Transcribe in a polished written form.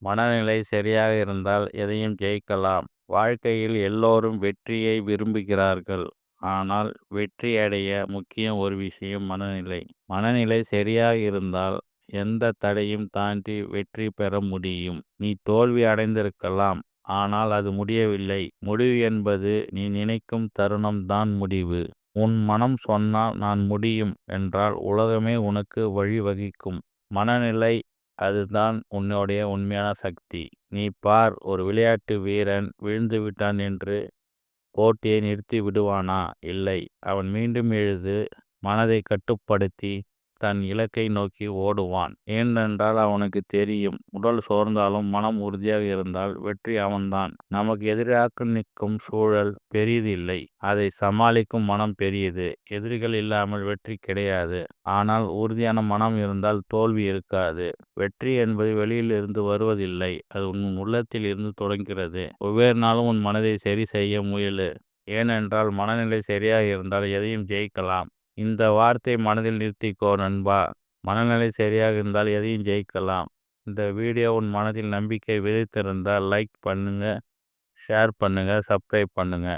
மனநிலை சரியாக இருந்தால் எதையும் ஜெயிக்கலாம். வாழ்க்கையில் எல்லோரும் வெற்றியை விரும்புகிறார்கள். ஆனால் வெற்றி அடைய முக்கியம் ஒரு விஷயம் மனநிலை. மனநிலை சரியாக இருந்தால் எந்த தடையும் தாண்டி வெற்றி பெற முடியும். நீ தோல்வி அடைந்திருக்கலாம். ஆனால் அது முடியவில்லை. முடிவு என்பது நீ நினைக்கும் தருணம் தான் முடிவு. உன் மனம் சொன்னால் நான் முடியும் என்றால் உலகமே உனக்கு வழிவகுக்கும். மனநிலை அதுதான் உன்னுடைய உண்மையான சக்தி. நீ பார், ஒரு விளையாட்டு வீரன் விழுந்து விட்டான் என்று போட்டியை நிறுத்தி விடுவானா? இல்லை. அவன் மீண்டும் எழுந்து மனதை கட்டுப்படுத்தி தன் இலக்கை நோக்கி ஓடுவான். ஏனென்றால் அவனுக்கு தெரியும், உடல் சோர்ந்தாலும் மனம் உறுதியாக இருந்தால் வெற்றி அவன்தான். நமக்கு எதிராக நிற்கும் சூழல் பெரியது இல்லை, அதை சமாளிக்கும் மனம் பெரியது. எதிரிகள் இல்லாமல் வெற்றி கிடையாது. ஆனால் உறுதியான மனம் இருந்தால் தோல்வி இருக்காது. வெற்றி என்பது வெளியில் இருந்து வருவதில்லை, அது உன் உள்ளத்தில் இருந்து தொடங்கிறது. ஒவ்வொரு நாளும் உன் மனதை சரி செய்ய முயலு. ஏனென்றால் மனநிலை சரியாக இருந்தால் எதையும் ஜெயிக்கலாம். இந்த வார்த்தை மனதில் நிறுத்திக்கோ நண்பா. மனநிலை சரியாக இருந்தால் எதையும் ஜெயிக்கலாம். இந்த வீடியோ உன் மனதில் நம்பிக்கை விதைத்திருந்தால் லைக் பண்ணுங்க, ஷேர் பண்ணுங்க, சப்ஸ்கிரைப் பண்ணுங்க.